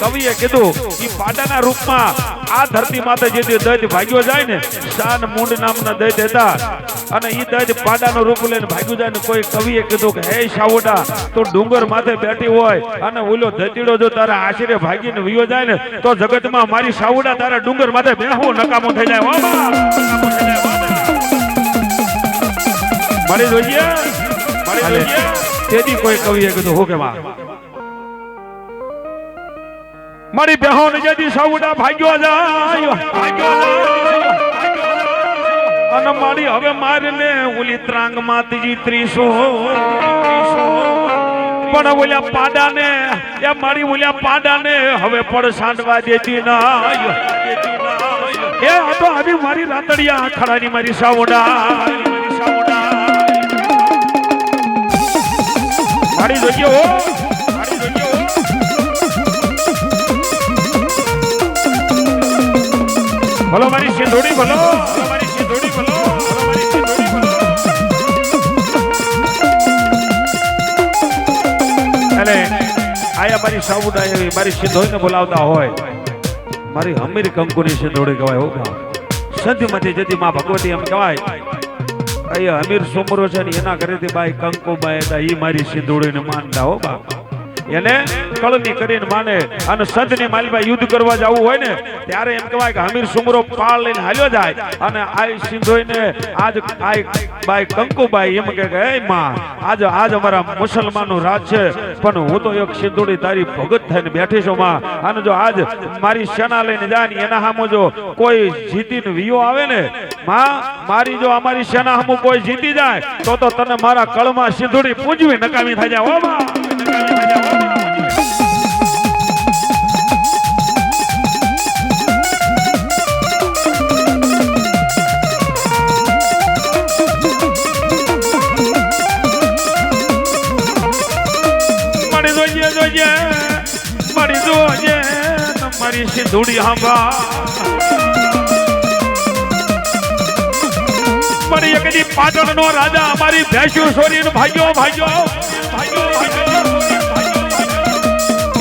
કવિએ કીધું કે પાડાના રૂપમાં આ ધરતી માથે જે દૈત ભાગ્યો જાય ને, શાન મુંડ નામના દૈત હતા, અને ઈ દૈત પાડાનું રૂપ લઈને ભાગ્યું જાય ને કોઈ કવિએ કીધું કે હે સાવડા, તું ડુંગર માથે બેઠી હોય અને ઓલો દૈતીડો જો તારા આશરે ભાગીને વિયો જાય ને, તો જગતમાં મારી સાવડા તારા ડુંગર માથે બેહવું નકામું થઈ જાય. મારી જોઈએ તેથી કોઈ કવિએ કીધું હું કે મારી બેહો ને જેથી સાવડા ભાગ્યો જાય, અને મારી હવે મારને ઓલી ત્રાંગ માતીજી 30 પણ ઓલ્યા પાડાને એ મારી ઓલ્યા પાડાને હવે પડ સાંડવા દેતી ના. એ આ તો આવી મારી રાતડિયા ખડાની મારી સાવડા મારી જોઈએ ભલો મારી સિંધોડી ભલો, મારી સિંધોડી ભલો, મારી સિંધોડી ભલો. અને આયા મારી સાવડા એવી મારી સિંધોડીને બોલાવતા હોય, મારી હમીર કંકુની સિંધોડી કહેવાય. હો સંધમાંથી જતી માં ભગવતી એમ કહેવાય. અહીંયા હમીર સુમરો છે ને એના ઘરેથી બાઈ કંકુબાઈ હતા, ઈ મારી સિંધોડીને માનતા. હો બા એને કળની કરીને માને. અને સંતની માલમાં યુદ્ધ કરવા જવું હોય ને ત્યારે એમ કહેવાય કે હમીર સુમરો પાળ લઈને હાલ્યો જાય, અને આ સિંધોઈને આજ આ બાઈ કંકુબાઈ એમ કે હે માં, આજ અમારા મુસલમાનનું રાજ છે, પણ હું તો એક સિંધોડી તારી ભગત થઈને બેઠી છું માં. અને જો આજ મારી સેના લઈને જાય ને એના સામું જો કોઈ જીતીને વિયો આવે ને માં, મારી જો અમારી સેના સામું કોઈ જીતી જાય તો તને મારા કળમાં સિંધોડી પૂજવી નકામી થઈ જાય. હો માં મારી સિંધોડી હાંભા મારી એકદી પાટણનો રાજા અમારી ભેંસુ સોરીને ભાગ્યો.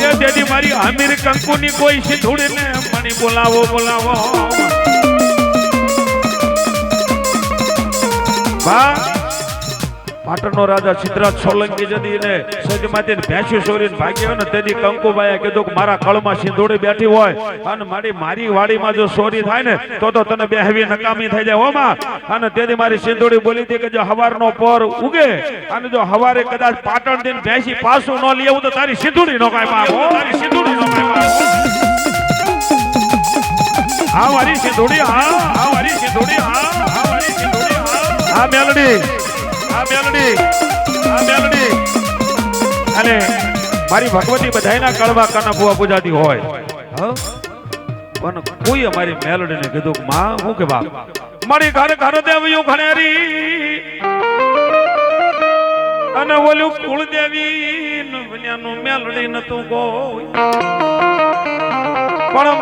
એ તેથી મારી હમીર કંકુની કોઈ સિંધોડીને મને બોલાવો. પાટણનો રાજા સિદ્ધરાજ સોલંકી જદી ને સજમાંથી ભેંસુ સોરીને ભાગ્યો ને તેથી કંકુબાઈએ કીધું કે મારા કળમાં સિંધોડી બેઠી હોય અને મારી વાડીમાં જો સોરી થાય ને તો તને બેહવી નકામી થઈ જાય. હોમાં અને તેથી મારી સિંધોડી બોલી હતી કે જો હવારનો પોર ઉગે અને જો હવારે કદાચ પાટણ દિન ભેંસી પાછું ન લઈ આવું તો તારી સિંધોડી નો કાંઈ પાપ. તારી સિંધોડી નો કાંઈ પાપ. હા મારી સિંધોડી, હા મારી સિંધોડી, હા મારી સિંધોડી, હા મેલડી, આ મેલડી અને મારી ભગવતી બધાયના કળવા કાના બુઆ પૂજાતી હોય, પણ કોઈ અમારી મેલડીને કીધું કે માં હું કે બાપ મારી ઘર દેવ્યું ઘણેરી અને ઓલું કુળદેવી નું મેલડી નતું કોઈ, પણ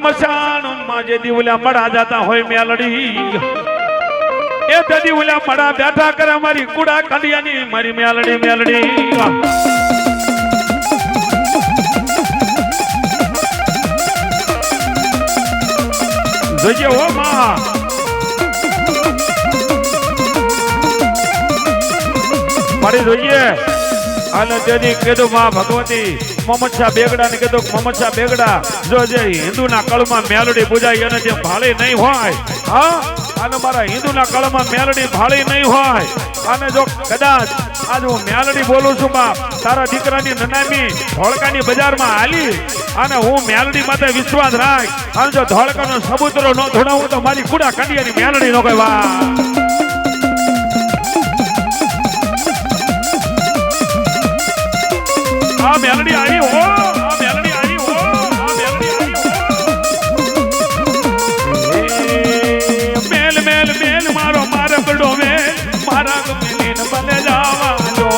મસાણમાં જે દીવલા મડા જતા હોય મેલડી એ તેથી ઓલા મડા બેઠા કરે મારી કુડા કંડિયાની મારી મેલડી. જોઈએ હો માં મારી જોઈએ. અને તેથી કીધું માં ભગવતી મોહમ્મદ શાહ બેગડા ને કીધું મોહમ્મદ શાહ બેગડા જો જે હિન્દુના કળમાં મેલડી પૂજાય અને જે ભાળી નહીં હોય, હા અને મારા હિન્દુના કળમાં મેલડી ભાળી નહીં હોય, અને જો કદાચ આજ હું મેલડી બોલું છું બાપ તારા દીકરાની નનામી ધોળકાની બજારમાં હાલી અને હું મેલડી માટે વિશ્વાસ રાખ અને જો ધોળકાનો સબૂતરો ન ધોડાવું તો મારી કુડા કંડિયાની મેલડી નો કહેવા. આ મેલડી આવી હો, આ મેલડી આવી હો, આ મેલડી આવી હો. મેલ મારો મારગડો મેલ મારા ગમીને બને જાવાનો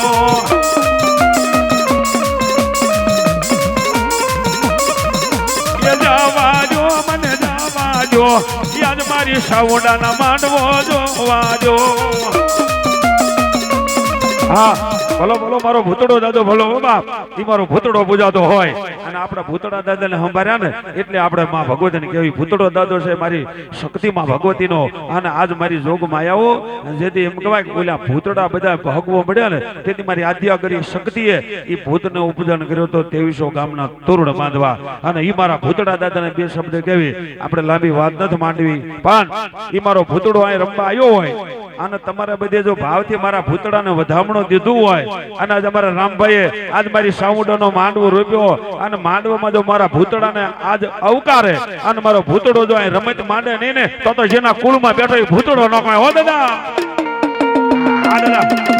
એ જાવાજો મને જાવાજો યાદ મારી સાવડાના માંડવો જોવાજો. હા ભલો ભલો મારો ભૂતડો દાદો ભલો હો બાપ ઈ મારો ભૂતડો પૂજાતો હોય અને આપણા ભૂતડા દાદાને સંભાળ્યા ને એટલે આપણે માં ભગવતીને કેવી ભૂતડો દાદો છે મારી શક્તિ માં ભગવતીનો અને આજ મારી જોગમાં આવ્યો જેથી એમ કહેવાય કે ઓલા ભૂતડા બધા ભગવો મળ્યા ને તેથી મારી આદ્યા કરી શક્તિએ ઈ ભૂતને ઉપજન કર્યો તો 2300 ગામના તોરણ બાંધવા અને ઈ મારા ભૂતડા દાદાને બે શબ્દ કહેવી આપણે લાંબી વાત નથી માંડવી પણ ઈ મારો ભૂતડો અહીં રમવા આવ્યો હોય અને તમારા બધે જો ભાવથી મારા ભૂતડાને વધામણો દીધું હોય અને આજ અમારા રામભાઈએ આજ મારી સાઉન્ડનો માંડવો રોપ્યો અને માંડવામાં જો મારા ભૂતડાને આજ અવકારે અને મારો ભૂતડો જો અહીં રમત માંડે નહીં ને તો જેના કુળમાં બેઠો એ ભૂતડો ન કહે હો દાદા આ દાદા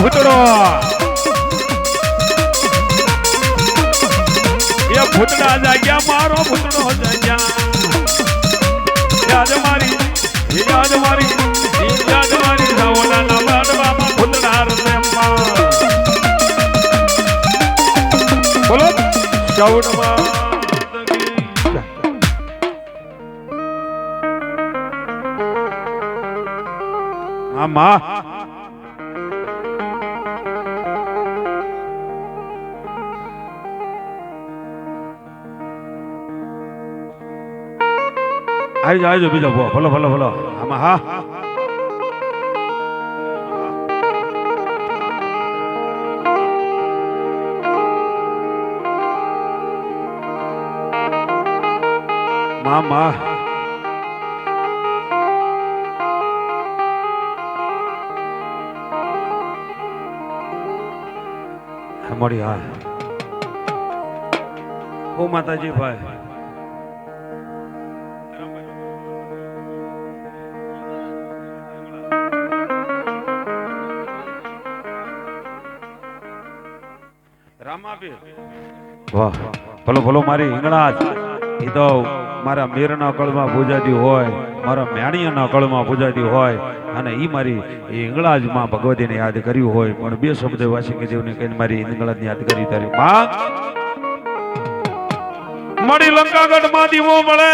ભૂતડો એ ભૂતડા જાગ્યા મારો ભૂતડો જાગ્યા યાદ મારી સાવડાના માંડવામાં ભૂતડા રમવા બોલો સાવડવા આમાં આવી બીજો ભલો ભલો ભલો આમાં હા મામા મળી હા ઓ માતાજી ભાઈ વાહ ભલો ભલો મારી હિંગળાજ એ તો મારા મેરના કળમાં પૂજાતી હોય મારા મેણિયાના કળમાં પૂજાતી હોય અને ઈ મારી હિંગળાજ માં ભગવતીને યાદ કર્યું હોય પણ બે શબ્દ વાસિંગ દેવને કહીને મારી હિંગળાજને યાદ કરી તારી માં મળી લંકાગઢ માં દીવો મળે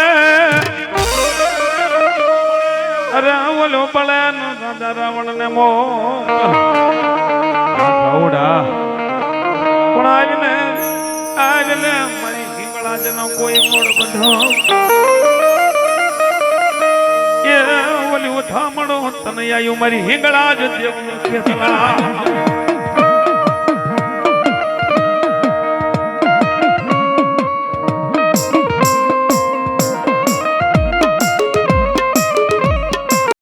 અરે ઓલો પડે રાજા રાવણ ને મો પણ આજને મારી હિંગળાજનો કોઈ મોડ બંધો એ ઓલી ઉઠામણો તને આયુ મારી હિંગળાજ દેવ ખેતલા